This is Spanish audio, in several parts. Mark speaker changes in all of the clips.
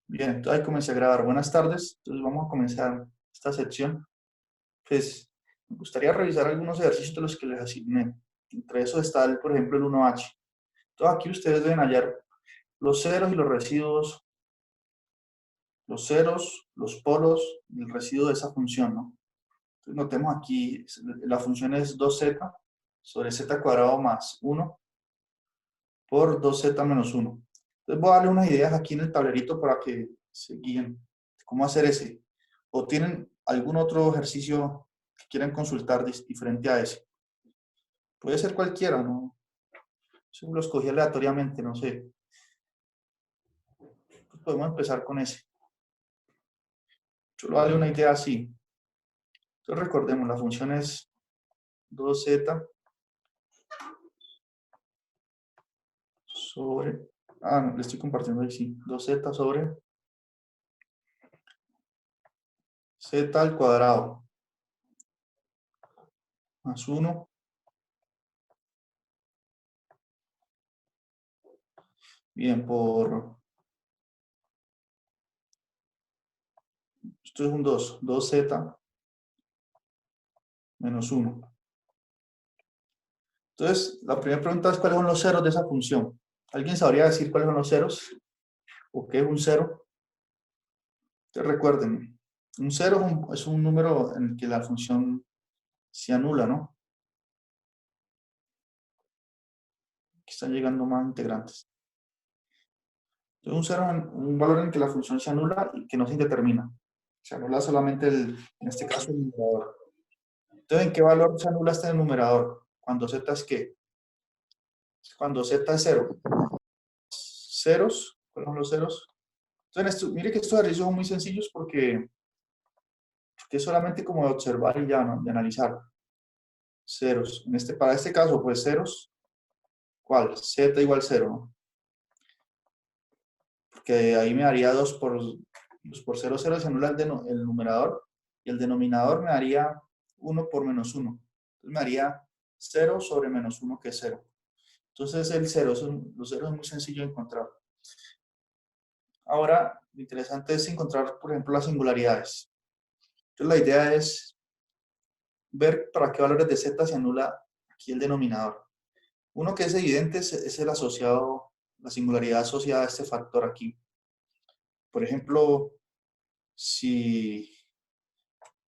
Speaker 1: Bien, entonces ahí comencé a grabar. Buenas tardes. Entonces vamos a comenzar esta sección. Pues me gustaría revisar algunos ejercicios de los que les asigné. Entre esos está, por ejemplo, el 1H. Entonces aquí ustedes deben hallar los ceros y los residuos, los ceros, los polos y el residuo de esa función, ¿no? Entonces notemos aquí, la función es 2z sobre z cuadrado más 1 por 2z menos 1. Entonces voy a darle unas ideas aquí en el tablerito para que se guíen cómo hacer ese. ¿O tienen algún otro ejercicio que quieran consultar diferente a ese? Puede ser cualquiera, ¿no? Yo lo escogí aleatoriamente, no sé. Pues podemos empezar con ese. Yo lo darle una idea así. Entonces recordemos, la función es 2z sobre... Ah, no, le estoy compartiendo ahí, sí. 2z sobre z al cuadrado más 1. Bien, esto es un 2z menos 1. Entonces, la primera pregunta es cuáles son los ceros de esa función. ¿Alguien sabría decir cuáles son los ceros? ¿O qué es un cero? Entonces, recuerden, un cero es un número en el que la función se anula, ¿no? Aquí están llegando más integrantes. Entonces, un cero es un valor en el que la función se anula y que no se indetermina. Se anula solamente, en este caso, el numerador. Entonces, ¿en qué valor se anula este numerador? Cuando z es ¿qué? Cuando z es 0. Ceros, ¿cuáles son los ceros? Entonces, mire que estos ejercicios son muy sencillos porque es solamente como de observar y ya, ¿no? De analizar. Ceros. Para este caso, pues ceros, ¿cuál? Z igual 0, ¿no? Porque ahí me daría 2 por 0, 0 se anula el numerador y el denominador me daría 1 por menos 1. Entonces me daría 0 sobre menos 1, que es 0. Entonces el 0, los ceros es muy sencillo de encontrar. Ahora, lo interesante es encontrar, por ejemplo, las singularidades. Entonces la idea es ver para qué valores de z se anula aquí el denominador. Uno que es evidente es el asociado, la singularidad asociada a este factor aquí. Por ejemplo, si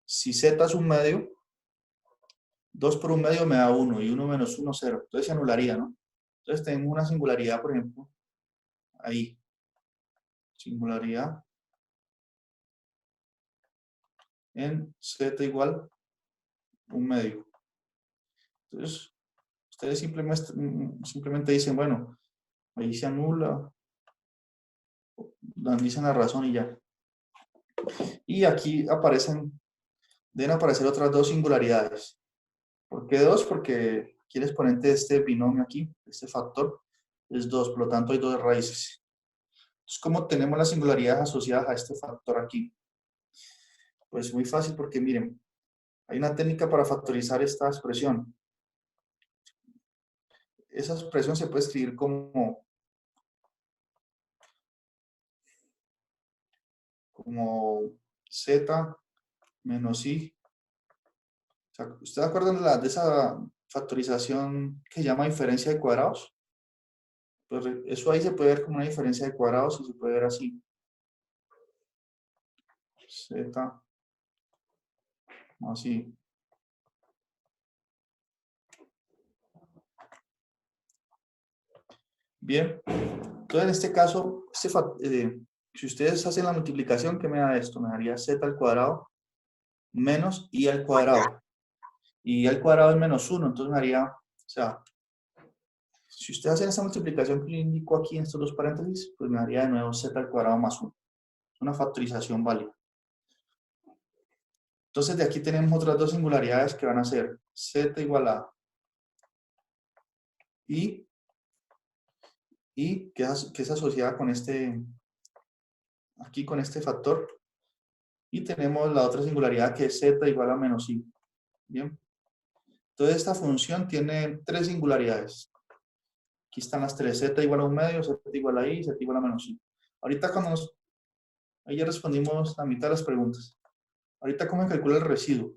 Speaker 1: z es un medio, 2 por un medio me da 1 y 1 menos 1, 0. Entonces se anularía, ¿no? Entonces tenemos una singularidad, por ejemplo, ahí. Singularidad en z igual un medio. Entonces, ustedes simplemente dicen, bueno, ahí se anula, dicen la razón y ya. Y aquí deben aparecer otras dos singularidades. ¿Por qué 2? Porque aquí el exponente de este binomio aquí, este factor, es 2, por lo tanto hay dos raíces. Entonces, ¿cómo tenemos las singularidades asociadas a este factor aquí? Pues muy fácil porque miren, hay una técnica para factorizar esta expresión. Esa expresión se puede escribir como z menos i. O sea, ¿ustedes acuerdan de esa factorización que se llama diferencia de cuadrados? Pues eso ahí se puede ver como una diferencia de cuadrados y se puede ver así. Z, así. Bien, entonces en este caso, si ustedes hacen la multiplicación, ¿qué me da esto? Me daría z al cuadrado menos i al cuadrado. Y al cuadrado es menos 1, entonces me daría, o sea, si ustedes hacen esa multiplicación que yo indico aquí en estos dos paréntesis, pues me daría de nuevo z al cuadrado más 1. Es una factorización válida. Entonces de aquí tenemos otras dos singularidades que van a ser z igual a i, que es asociada con aquí con este factor. Y tenemos la otra singularidad que es z igual a menos i. Bien. Entonces esta función tiene tres singularidades. Aquí están las tres, z igual a un medio, z igual a i, z igual a menos i. Ahorita Ahí ya respondimos la mitad de las preguntas. Ahorita, ¿cómo se calcula el residuo?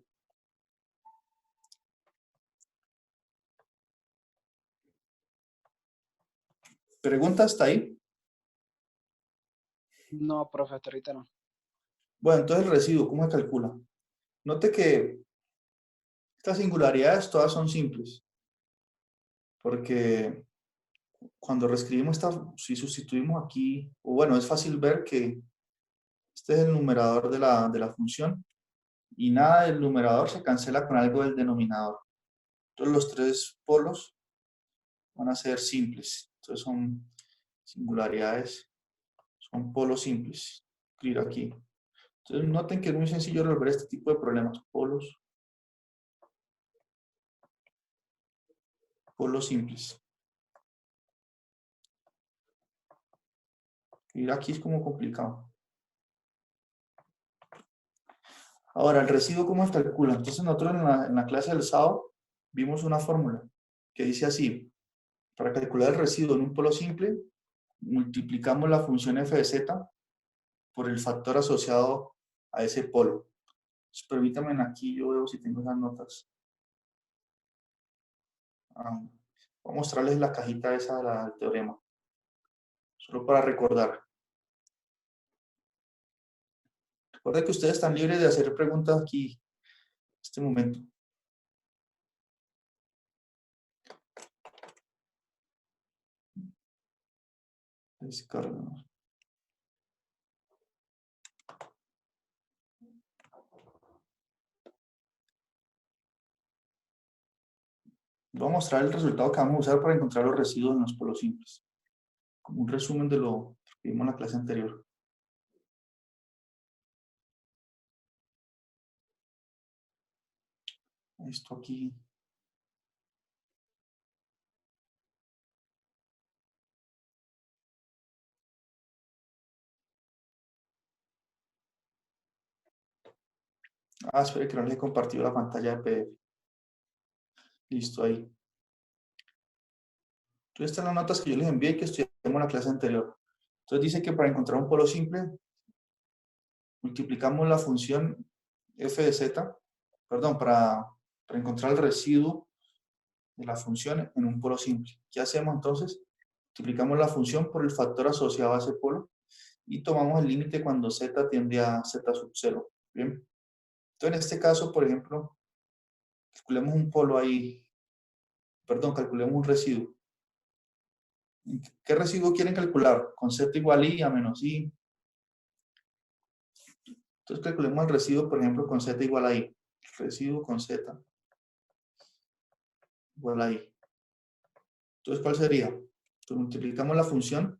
Speaker 1: ¿Pregunta hasta ahí?
Speaker 2: No, profe, hasta ahorita no.
Speaker 1: Bueno, entonces el residuo, ¿cómo se calcula? Note que estas singularidades todas son simples, porque cuando reescribimos esta, si sustituimos aquí, o bueno, es fácil ver que este es el numerador de la función y nada del numerador se cancela con algo del denominador. Entonces los tres polos van a ser simples. Entonces son singularidades, son polos simples. Escribir aquí. Entonces noten que es muy sencillo resolver este tipo de problemas. Polos simples. Escribir aquí es como complicado. Ahora, el residuo, ¿cómo se calcula? Entonces nosotros en la clase del sábado vimos una fórmula que dice así. Para calcular el residuo en un polo simple, multiplicamos la función f de z por el factor asociado a ese polo. Entonces, permítanme aquí, yo veo si tengo esas notas. Voy a mostrarles la cajita esa del teorema, solo para recordar. Recuerden que ustedes están libres de hacer preguntas aquí, en este momento. Descarga. Voy a mostrar el resultado que vamos a usar para encontrar los residuos en los polos simples. Como un resumen de lo que vimos en la clase anterior. Esto aquí. Espere que no les he compartido la pantalla de PDF. Listo, ahí. Entonces, estas son las notas que yo les envié y que estudiamos en la clase anterior. Entonces, dice que para encontrar un polo simple, multiplicamos la función f de z, perdón, para encontrar el residuo de la función en un polo simple. ¿Qué hacemos entonces? Multiplicamos la función por el factor asociado a ese polo y tomamos el límite cuando z tiende a z sub 0. Bien. Entonces, en este caso, por ejemplo, calculemos un polo ahí, perdón, calculemos un residuo. ¿Qué residuo quieren calcular? Con z igual a i a menos i. Entonces calculemos el residuo, por ejemplo, con z igual a i. El residuo con z igual a i. Entonces, ¿cuál sería? Entonces multiplicamos la función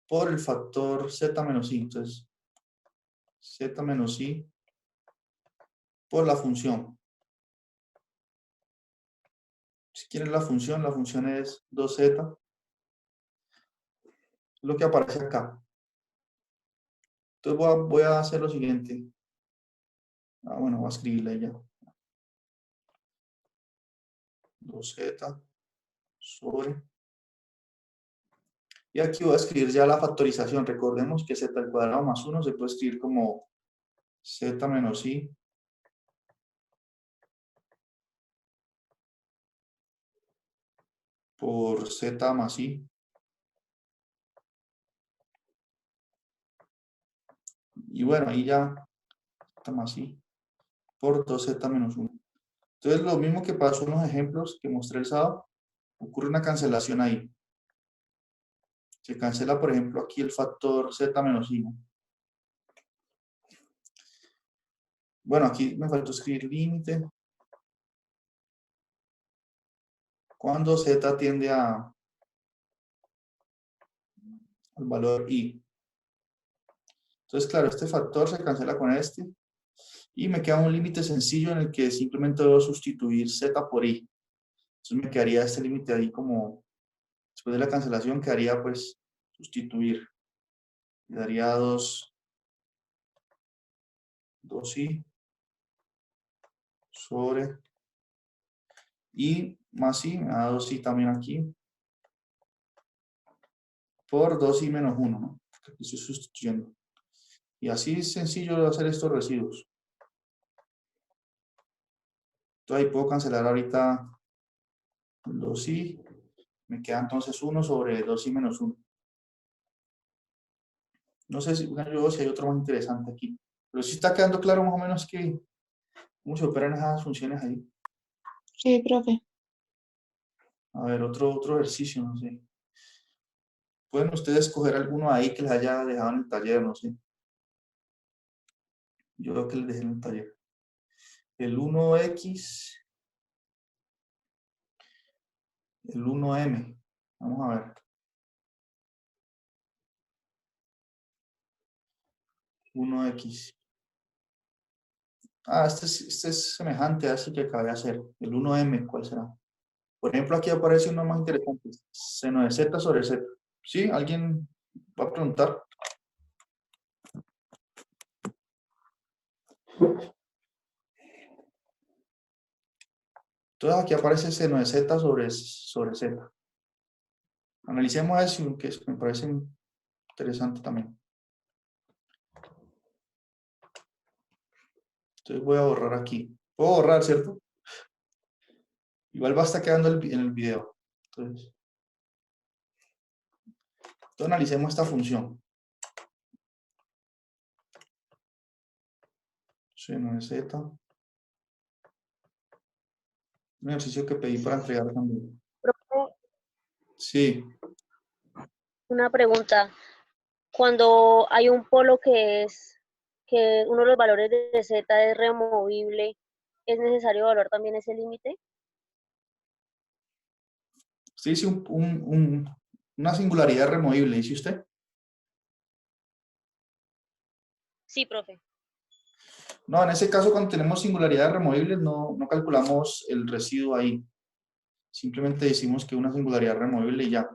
Speaker 1: por el factor z menos i. Entonces, z menos i por la función. Si quieren la función es 2z. Lo que aparece acá. Entonces voy a hacer lo siguiente. Bueno, voy a escribirla ya. 2z sobre. Y aquí voy a escribir ya la factorización. Recordemos que z al cuadrado más 1 se puede escribir como z menos i por z más i. Y bueno, ahí ya z más i por 2z menos 1. Entonces, lo mismo que pasó en los ejemplos que mostré el sábado, ocurre una cancelación ahí. Se cancela, por ejemplo, aquí el factor z menos i, ¿no? Bueno, aquí me faltó escribir límite. Cuando z tiende al valor i. Entonces, claro, este factor se cancela con este. Y me queda un límite sencillo en el que simplemente debo sustituir z por i. Entonces me quedaría este límite ahí como, después de la cancelación, quedaría pues sustituir. Me daría 2i sobre i más i, me da 2i también aquí, por 2i menos 1, ¿no? Porque aquí estoy sustituyendo. Y así es sencillo de hacer estos residuos. Entonces ahí puedo cancelar ahorita 2i. Me queda entonces 1 sobre 2i menos 1. No sé si, si hay otro más interesante aquí. Pero sí está quedando claro más o menos cómo se operan esas funciones ahí.
Speaker 2: Sí, profe.
Speaker 1: A ver, otro ejercicio, no sé. Pueden ustedes escoger alguno ahí que les haya dejado en el taller, no sé. Yo creo que les dejé en el taller. El 1x, el 1m. Vamos a ver. 1x. Ah, este es semejante a ese que acabé de hacer. El 1m, ¿cuál será? Por ejemplo, aquí aparece uno más interesante. Seno de z sobre z. ¿Sí? ¿Alguien va a preguntar? Entonces aquí aparece seno de z sobre z. Analicemos eso, que me parece interesante también. Entonces voy a borrar aquí. Puedo borrar, ¿cierto? Igual va a estar quedando en el video. Entonces analicemos esta función. Seno de z. Un ejercicio que pedí para entregar también.
Speaker 3: Profe,
Speaker 1: Sí.
Speaker 3: una pregunta. Cuando hay un polo que uno de los valores de z es removible, ¿es necesario evaluar también ese límite?
Speaker 1: Usted dice una singularidad removible, ¿dice usted?
Speaker 3: Sí, profe.
Speaker 1: No, en ese caso, cuando tenemos singularidades removibles, no calculamos el residuo ahí. Simplemente decimos que una singularidad removible y ya.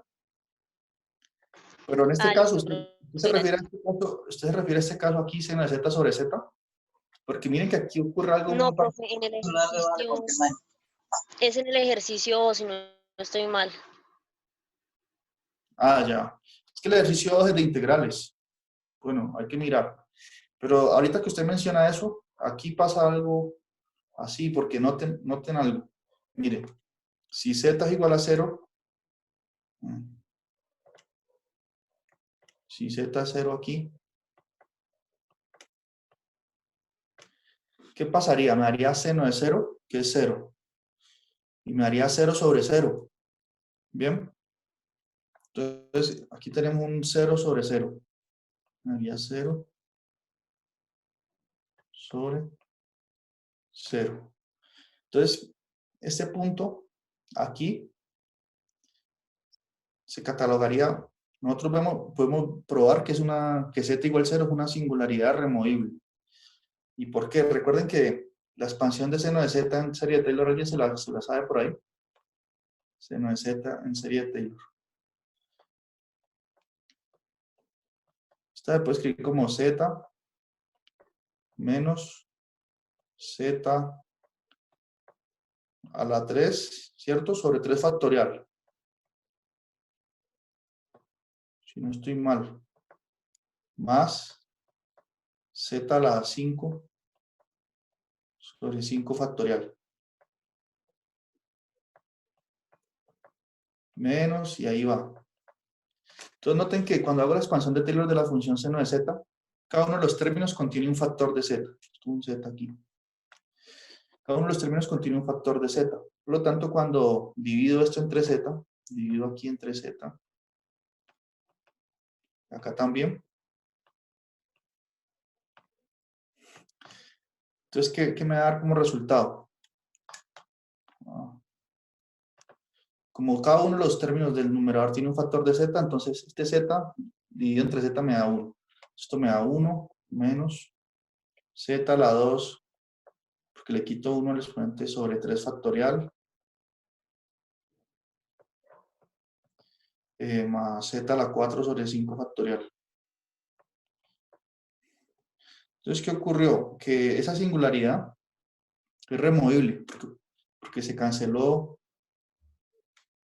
Speaker 1: Pero en este caso,
Speaker 3: Listo,
Speaker 1: ¿usted
Speaker 3: profe.
Speaker 1: se refiere a este caso, usted se refiere a este caso aquí, seno de z sobre z? Porque miren que aquí ocurre algo
Speaker 3: No,
Speaker 1: muy
Speaker 3: profe, en el ejercicio, es en el ejercicio, si no estoy mal.
Speaker 1: Ah, ya. Es que el ejercicio es de integrales. Bueno, hay que mirar. Pero ahorita que usted menciona eso, aquí pasa algo así, porque noten algo. Mire, si z es igual a 0, si z es 0 aquí, ¿qué pasaría? Me daría seno de 0, que es 0. Y me daría 0 sobre 0. ¿Bien? Entonces, aquí tenemos un 0 sobre 0. Me daría 0 sobre 0. Entonces, este punto aquí se catalogaría, nosotros podemos probar que que z igual 0 es una singularidad removible. ¿Y por qué? Recuerden que la expansión de seno de z en serie de Taylor, ¿alguien se la sabe por ahí? Seno de z en serie de Taylor. Esta se puede escribir como z menos z a la 3, ¿cierto? Sobre 3 factorial. Si no estoy mal. Más z a la 5 sobre 5 factorial. Menos, y ahí va. Entonces noten que cuando hago la expansión de Taylor de la función seno de z, cada uno de los términos contiene un factor de z. Un z aquí. Cada uno de los términos contiene un factor de z. Por lo tanto, cuando divido esto entre z, divido aquí entre z, acá también. Entonces, ¿qué me va a dar como resultado? Como cada uno de los términos del numerador tiene un factor de z, entonces este z dividido entre z me da 1. Esto me da 1 menos z a la 2, porque le quito 1 al exponente sobre 3 factorial, más z a la 4 sobre 5 factorial. Entonces, ¿qué ocurrió? Que esa singularidad es removible, porque se canceló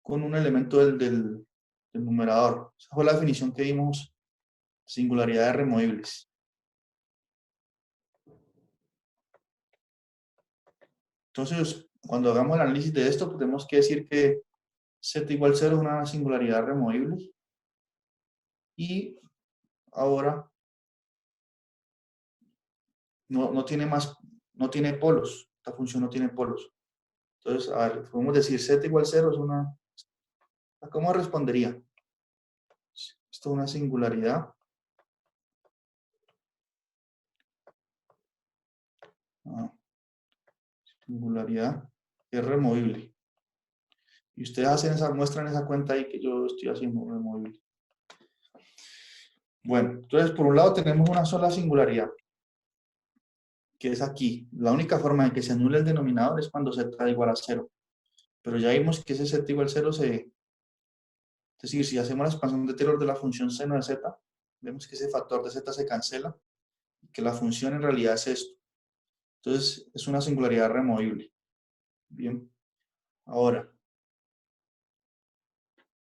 Speaker 1: con un elemento del numerador. Esa fue la definición que dimos, singularidades removibles. Entonces, cuando hagamos el análisis de esto, tenemos que decir que z igual 0 es una singularidad removible. Y ahora no tiene polos. Esta función no tiene polos. Entonces, a ver, podemos decir z igual 0 es una... ¿Cómo respondería? Esto es una singularidad. Singularidad es removible. Y ustedes muestran esa cuenta ahí que yo estoy haciendo removible. Bueno, entonces por un lado tenemos una sola singularidad, que es aquí. La única forma de que se anule el denominador es cuando z igual a 0. Pero ya vimos que ese z igual a 0 es decir, si hacemos la expansión de Taylor de la función seno de z, vemos que ese factor de z se cancela y que la función en realidad es esto. Entonces es una singularidad removible. Bien. Ahora,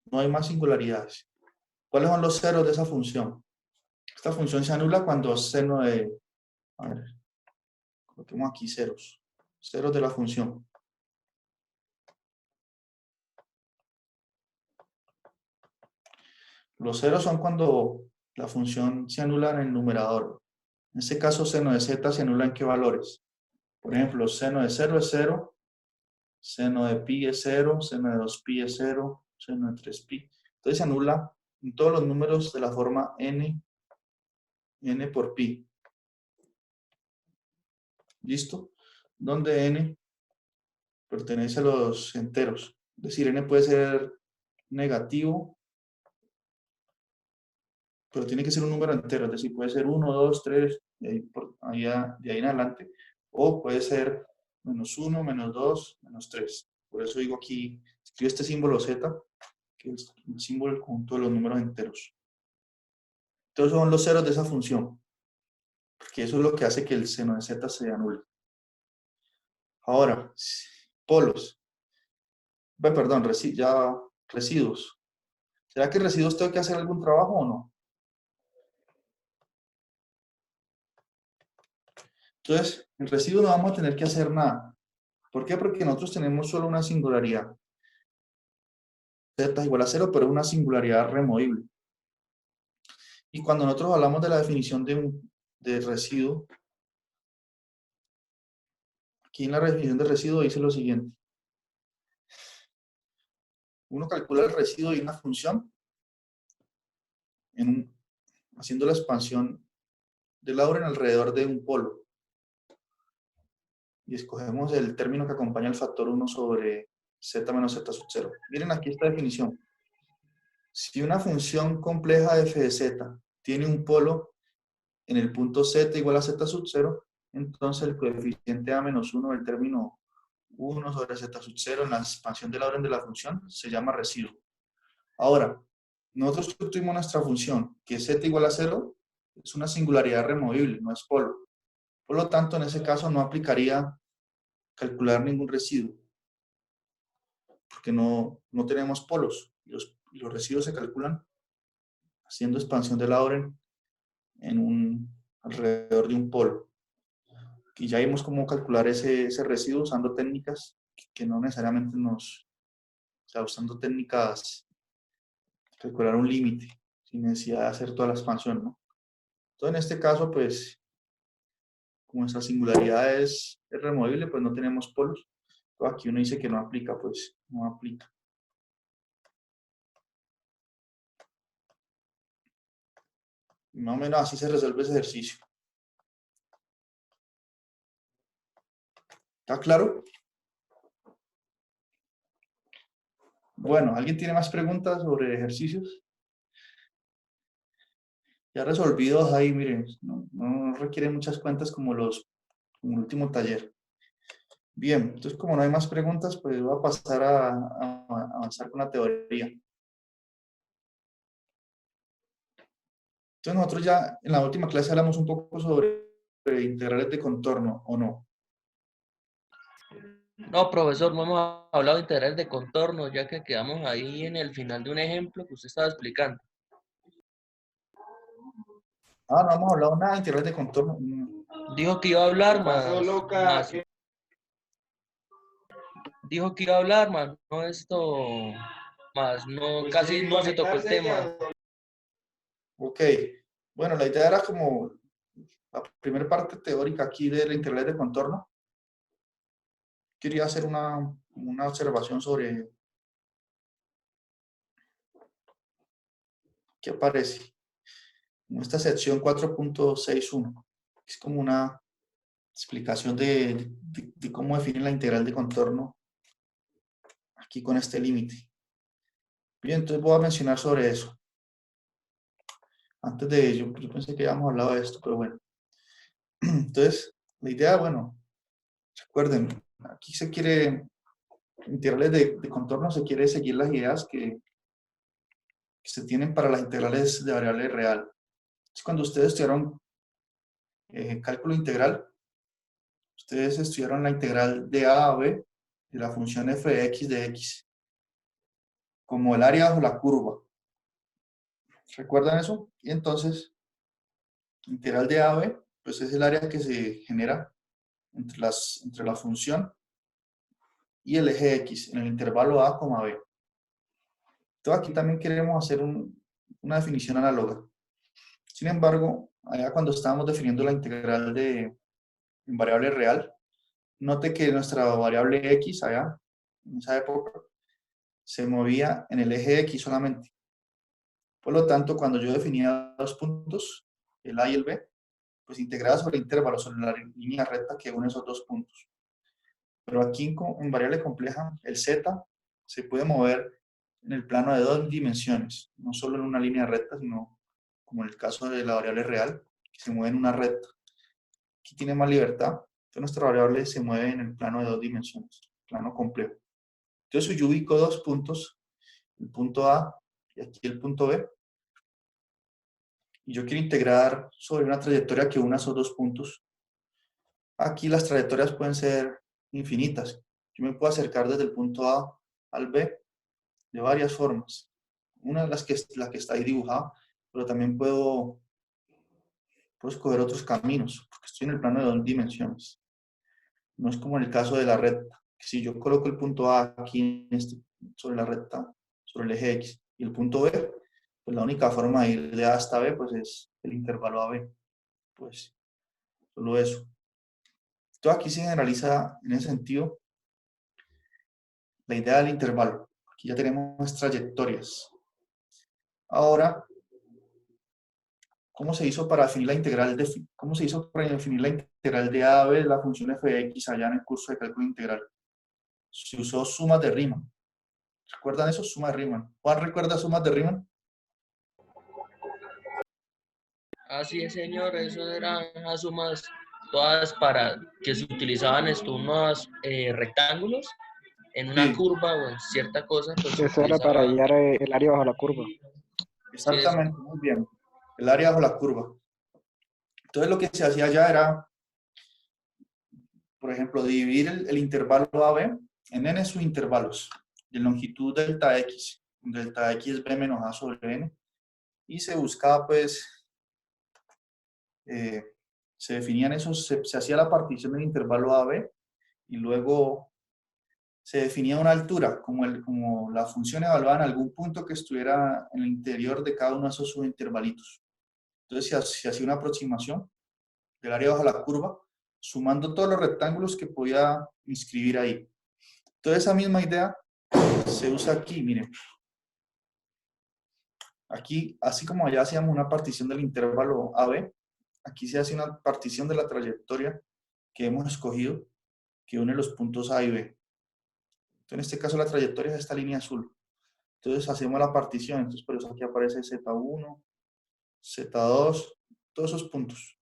Speaker 1: no hay más singularidades. ¿Cuáles son los ceros de esa función? Esta función se anula cuando seno de... A ver, coloquemos aquí ceros. Ceros de la función. Los ceros son cuando la función se anula en el numerador. En este caso, seno de z se anula en qué valores. Por ejemplo, seno de 0 es 0, seno de pi es 0, seno de 2pi es 0, seno de 3pi. Entonces se anula en todos los números de la forma n por pi. ¿Listo? Donde n pertenece a los enteros. Es decir, n puede ser negativo, pero tiene que ser un número entero. Es decir, puede ser 1, 2, 3, de ahí en adelante. O puede ser -1, -2, -3. Por eso digo aquí, escribo este símbolo z, que es el símbolo del conjunto de los números enteros. Entonces son los ceros de esa función, porque eso es lo que hace que el seno de z se anule. Ahora, polos. Perdón, residuos. ¿Será que residuos tengo que hacer algún trabajo o no? Entonces, en residuos no vamos a tener que hacer nada. ¿Por qué? Porque nosotros tenemos solo una singularidad. Z igual a 0, pero es una singularidad removible. Y cuando nosotros hablamos de la definición de residuo, aquí en la definición de residuo dice lo siguiente. Uno calcula el residuo de una función haciendo la expansión de Laurent alrededor de un polo. Y escogemos el término que acompaña el factor 1 sobre z menos z sub 0. Miren aquí esta definición. Si una función compleja de f de z tiene un polo en el punto z igual a z sub 0, entonces el coeficiente a menos 1 del término 1 sobre z sub 0 en la expansión de Laurent de la función se llama residuo. Ahora, nosotros tuvimos nuestra función, que z igual a 0 es una singularidad removible, no es polo. Por lo tanto, en ese caso no aplicaría calcular ningún residuo, porque no tenemos polos. Los residuos se calculan haciendo expansión de Laurent alrededor de un polo. Y ya vimos cómo calcular ese residuo usando técnicas que no necesariamente o sea, usando técnicas, calcular un límite, sin necesidad de hacer toda la expansión, ¿no? Entonces, en este caso, pues, como nuestra singularidad es removible, pues no tenemos polos. Entonces, aquí uno dice que no aplica, pues no aplica. Y más o menos así se resuelve ese ejercicio. ¿Está claro? Bueno, ¿alguien tiene más preguntas sobre ejercicios? Ya resolvidos ahí, miren, no requieren muchas cuentas como el último taller. Bien, entonces como no hay más preguntas, pues voy a pasar a avanzar con la teoría. Entonces nosotros ya en la última clase hablamos un poco sobre integrales de contorno, ¿o no?
Speaker 4: No, profesor, no hemos hablado de integrales de contorno, ya que quedamos ahí en el final de un ejemplo que usted estaba explicando.
Speaker 1: Ah, no hemos hablado nada de integrales de contorno.
Speaker 4: Dijo que iba a hablar más dijo que iba a hablar, más no esto, más no,
Speaker 1: Pues
Speaker 4: casi
Speaker 1: sí,
Speaker 4: no se tocó el tema.
Speaker 1: Ok, bueno, la idea era como la primera parte teórica aquí de la integral de contorno. Quería hacer una observación sobre qué aparece en esta sección 4.61. Es como una explicación de cómo definir la integral de contorno aquí con este límite. Bien, entonces voy a mencionar sobre eso. Antes de ello, yo pensé que habíamos hablado de esto, pero bueno. Entonces, la idea, bueno, recuerden, aquí se quiere, integrales de contorno, se quiere seguir las ideas que se tienen para las integrales de variable real. Entonces, cuando ustedes estudiaron cálculo integral, ustedes estudiaron la integral de a a b de la función f de x, como el área bajo la curva. ¿Recuerdan eso? Y entonces, integral de a a b, pues es el área que se genera entre la función y el eje x en el intervalo a, b. Entonces aquí también queremos hacer una definición análoga. Sin embargo, allá cuando estábamos definiendo la integral en variable real, note que nuestra variable x allá, en esa época, se movía en el eje x solamente. Por lo tanto, cuando yo definía dos puntos, el a y el b, pues integraba sobre el intervalo, sobre la línea recta que une esos dos puntos. Pero aquí en variable compleja, el z se puede mover en el plano de dos dimensiones, no solo en una línea recta, sino como en el caso de la variable real, que se mueve en una recta. Aquí tiene más libertad, entonces nuestra variable se mueve en el plano de dos dimensiones, plano complejo. Entonces yo ubico dos puntos, el punto A y aquí el punto B, y yo quiero integrar sobre una trayectoria que una esos dos puntos. Aquí las trayectorias pueden ser infinitas. Yo me puedo acercar desde el punto A al B de varias formas. Una de las que la que está ahí dibujada, pero también puedo escoger otros caminos, porque estoy en el plano de dos dimensiones. No es como en el caso de la recta, que si yo coloco el punto A aquí sobre la recta, sobre el eje X, y el punto B, pues la única forma de ir de A hasta B, pues es el intervalo AB. Pues solo eso. Entonces aquí se generaliza en ese sentido la idea del intervalo. Aquí ya tenemos trayectorias. Ahora, ¿cómo se hizo para definir la integral cómo se hizo para definir la integral de a b de la función f de x allá en el curso de cálculo integral? Se usó sumas de Riemann. ¿Recuerdan eso? Sumas de Riemann. ¿Juan recuerda sumas de Riemann?
Speaker 4: Así es, señor, eso eran las sumas todas para que se utilizaban estos unos rectángulos en una
Speaker 1: Sí,
Speaker 4: curva o en cierta cosa, pues se
Speaker 5: Eso era para
Speaker 4: utilizaba.
Speaker 5: hallar el área bajo la curva.
Speaker 4: Sí, es,
Speaker 1: exactamente, muy bien. El área bajo la curva. Entonces lo que se hacía allá era, por ejemplo, dividir el intervalo AB en n subintervalos de longitud delta x. Delta x es b menos a sobre n. Y se buscaba, pues, se definían esos, se hacía la partición del intervalo AB y luego se definía una altura, como la función evaluada en algún punto que estuviera en el interior de cada uno de esos subintervalitos. Entonces se hacía una aproximación del área bajo la curva, sumando todos los rectángulos que podía inscribir ahí. Entonces esa misma idea se usa aquí, miren. Aquí, así como allá hacíamos una partición del intervalo AB, aquí se hace una partición de la trayectoria que hemos escogido, que une los puntos A y B. Entonces, en este caso la trayectoria es esta línea azul. Entonces hacemos la partición, entonces por eso aquí aparece Z1, Z2, todos esos puntos.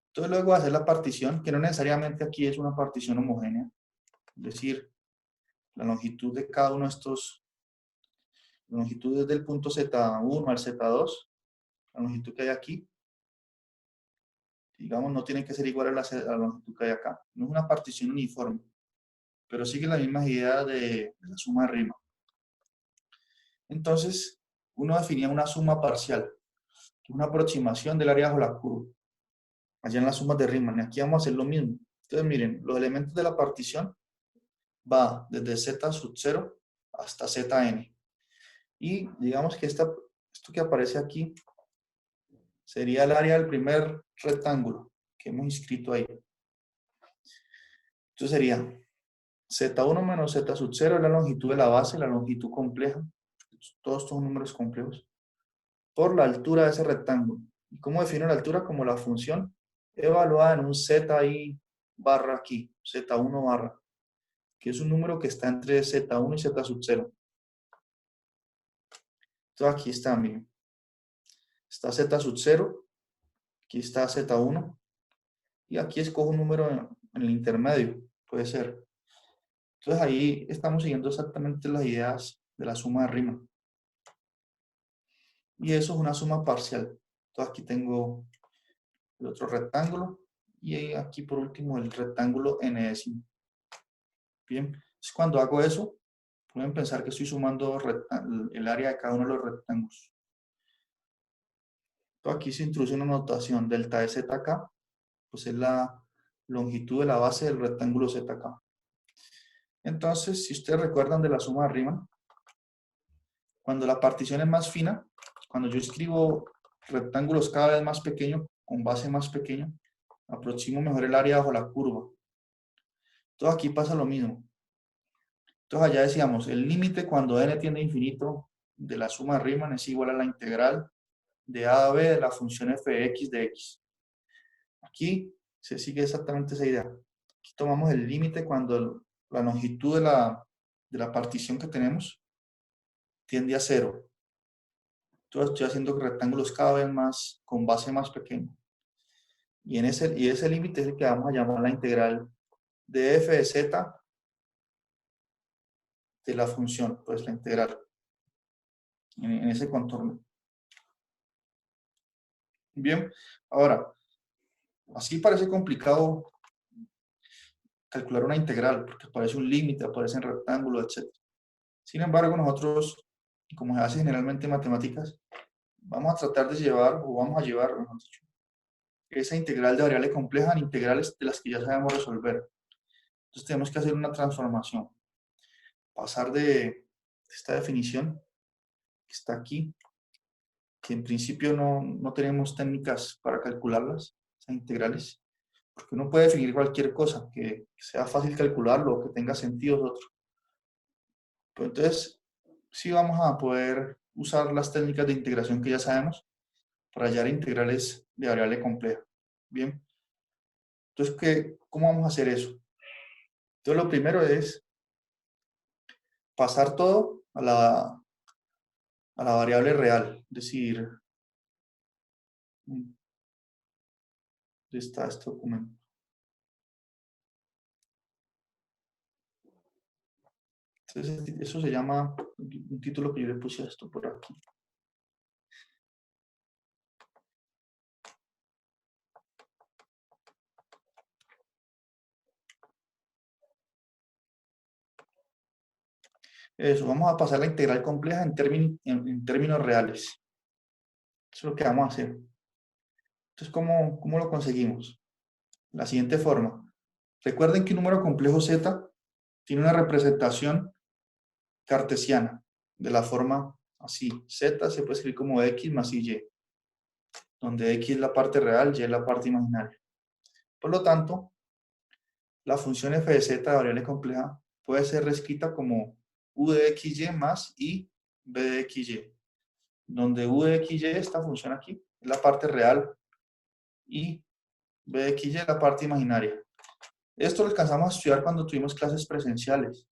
Speaker 1: Entonces luego de hacer la partición, que no necesariamente aquí es una partición homogénea, es decir, la longitud de cada uno de estos, la longitud desde el punto Z1 al Z2, la longitud que hay aquí, digamos, no tiene que ser igual a la longitud que hay acá. No es una partición uniforme, pero sigue la misma idea de la suma de Riemann. Entonces, uno definía una suma parcial, que es una aproximación del área bajo la curva, allá en las sumas de Riemann. Y aquí vamos a hacer lo mismo. Entonces, miren, los elementos de la partición va desde z sub 0 hasta zn. Y digamos que esto que aparece aquí sería el área del primer rectángulo que hemos inscrito ahí. Entonces sería z1 menos z sub 0 es la longitud de la base, la longitud compleja, todos estos números complejos, por la altura de ese rectángulo. ¿Y cómo defino la altura? Como la función evaluada en un z ahí barra aquí, z1 barra, que es un número que está entre z1 y z sub 0. Entonces aquí está, miren. Está z sub 0, aquí está z1, y aquí escojo un número en el intermedio, puede ser. Entonces ahí estamos siguiendo exactamente las ideas de la suma de rima. Y eso es una suma parcial. Entonces aquí tengo el otro rectángulo y aquí por último el rectángulo n-décimo. Bien, entonces cuando hago eso, pueden pensar que estoy sumando el área de cada uno de los rectángulos. Entonces aquí se introduce una notación, delta de zk, pues es la longitud de la base del rectángulo zk. Entonces, si ustedes recuerdan de la suma de rima, cuando la partición es más fina, cuando yo escribo rectángulos cada vez más pequeños, con base más pequeña, aproximo mejor el área bajo la curva. Entonces aquí pasa lo mismo. Entonces allá decíamos, el límite cuando n tiende a infinito de la suma de Riemann es igual a la integral de a a b de la función f de x de x. Aquí se sigue exactamente esa idea. Aquí tomamos el límite cuando la longitud de la partición que tenemos tiende a 0. Entonces estoy haciendo rectángulos cada vez más, con base más pequeña. Y ese límite es el que vamos a llamar la integral de f de z de la función, pues la integral en ese contorno. Bien, ahora, así parece complicado calcular una integral, porque aparece un límite, aparecen rectángulos, etc. Sin embargo, nosotros, como se hace generalmente en matemáticas, vamos a tratar de llevar, o vamos a llevar, mejor dicho, esa integral de variable compleja en integrales de las que ya sabemos resolver. Entonces tenemos que hacer una transformación. Pasar de esta definición, que está aquí, que en principio no tenemos técnicas para calcularlas, esas integrales, porque uno puede definir cualquier cosa, que sea fácil calcularlo, que tenga sentido otro. Pero entonces, sí vamos a poder usar las técnicas de integración que ya sabemos para hallar integrales de variable compleja. Bien. Entonces, ¿cómo vamos a hacer eso? Entonces, lo primero es pasar todo a la variable real, es decir, ¿dónde está este documento? Entonces, eso se llama, un título que yo le puse a esto por aquí. Eso, vamos a pasar la integral compleja en términos reales. Eso es lo que vamos a hacer. Entonces, ¿cómo lo conseguimos? La siguiente forma. Recuerden que un número complejo z tiene una representación cartesiana, de la forma así. Z se puede escribir como x más y, donde x es la parte real, y es la parte imaginaria. Por lo tanto, la función f de z de variable compleja puede ser reescrita como u de xy más y b de xy, donde u de xy, esta función aquí, es la parte real y b de xy es la parte imaginaria. Esto lo alcanzamos a estudiar cuando tuvimos clases presenciales.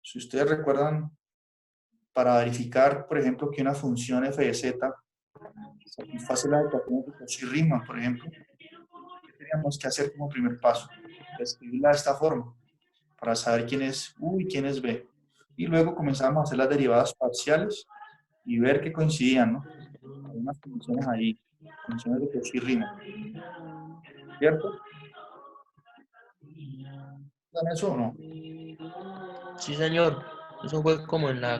Speaker 1: Si ustedes recuerdan, para verificar, por ejemplo, que una función f de z satisface la ecuación de Cauchy-Riemann, por ejemplo, ¿qué teníamos que hacer como primer paso? Escribirla de esta forma, para saber quién es u y quién es b. Y luego comenzamos a hacer las derivadas parciales y ver que coincidían, ¿no? Hay unas funciones ahí, funciones de Cauchy-Riemann. ¿Cierto? ¿Dan eso o no?
Speaker 4: Sí, señor. Eso fue como en la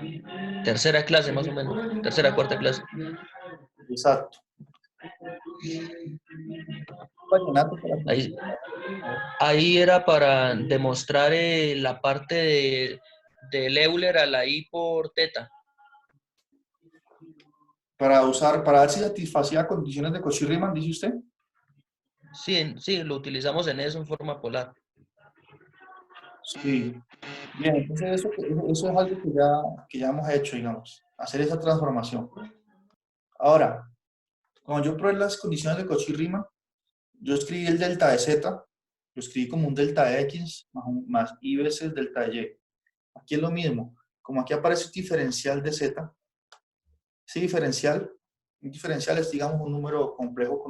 Speaker 4: tercera clase, más o menos. Tercera, cuarta clase.
Speaker 1: Exacto. Vallenato para
Speaker 4: Ahí, ahí era para demostrar la parte del Euler a la I por teta.
Speaker 1: para ver si satisfacía condiciones de Cauchy-Riemann, dice usted.
Speaker 4: Sí, sí, lo utilizamos en eso en forma polar.
Speaker 1: Sí. Bien, entonces eso es algo que ya hemos hecho, digamos, hacer esa transformación. Ahora, cuando yo probé las condiciones de Cauchy-Riemann, yo escribí el delta de z, lo escribí como un delta de x más y veces delta de y. Aquí es lo mismo, como aquí aparece un diferencial de z, ese diferencial, un diferencial es, digamos, un número complejo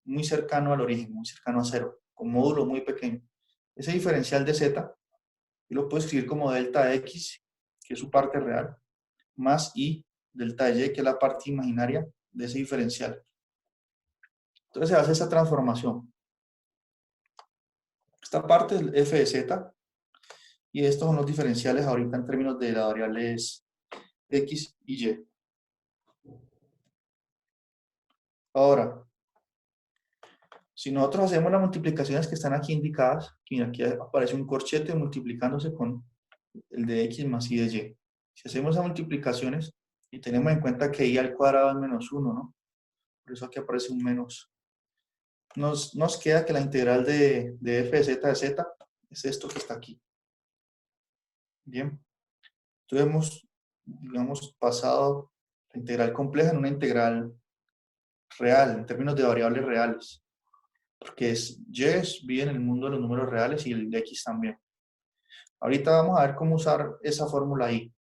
Speaker 1: muy cercano al origen, muy cercano a cero, con módulo muy pequeño. Ese diferencial de z, yo lo puedo escribir como delta de x, que es su parte real, más y delta de y, que es la parte imaginaria de ese diferencial. Entonces se hace esa transformación. Esta parte es el f de z, y estos son los diferenciales ahorita en términos de las variables x y y. Ahora, si nosotros hacemos las multiplicaciones que están aquí indicadas, aquí aparece un corchete multiplicándose con el de x más y de y. Si hacemos esas multiplicaciones y tenemos en cuenta que y al cuadrado es menos 1, ¿no? Por eso aquí aparece un menos. Nos queda que la integral de f de z es esto que está aquí. Bien. Entonces hemos, digamos, pasado la integral compleja en una integral real, en términos de variables reales. Porque vive en el mundo de los números reales y el de x también. Ahorita vamos a ver cómo usar esa fórmula ahí.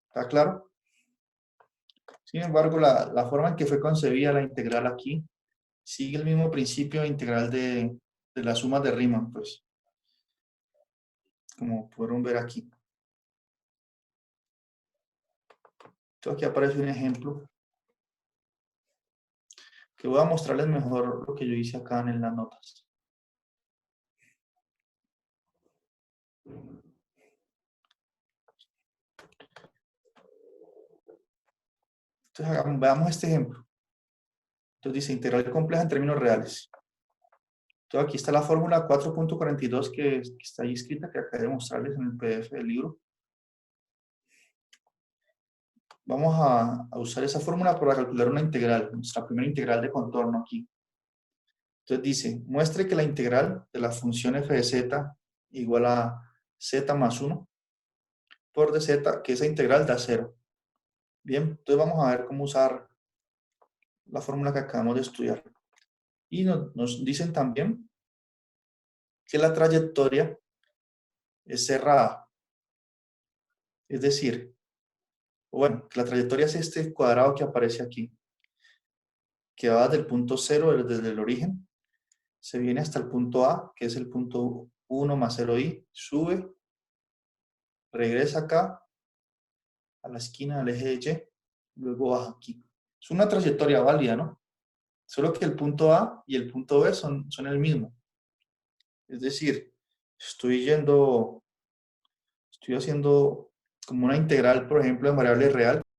Speaker 1: ¿Está claro? Sin embargo, la forma en que fue concebida la integral aquí sigue el mismo principio integral de las sumas de Riemann, pues, como pudieron ver aquí. Entonces aquí aparece un ejemplo que voy a mostrarles mejor lo que yo hice acá en las notas. Entonces veamos este ejemplo. Entonces dice integral compleja en términos reales. Entonces aquí está la fórmula 4.42 que está ahí escrita, que acabé de mostrarles en el PDF del libro. Vamos a usar esa fórmula para calcular una integral, nuestra primera integral de contorno aquí. Entonces dice, muestre que la integral de la función f de z igual a z más 1 por dz, que esa integral da 0. Bien, entonces vamos a ver cómo usar la fórmula que acabamos de estudiar. Y nos dicen también que la trayectoria es cerrada. Es decir, bueno, que la trayectoria es este cuadrado que aparece aquí, que va desde el punto 0, desde el origen, se viene hasta el punto A, que es el punto 1 más 0i, sube, regresa acá, a la esquina del eje de Y, luego baja aquí. Es una trayectoria válida, ¿no? Solo que el punto A y el punto B son el mismo. Es decir, estoy haciendo como una integral, por ejemplo, en variable real,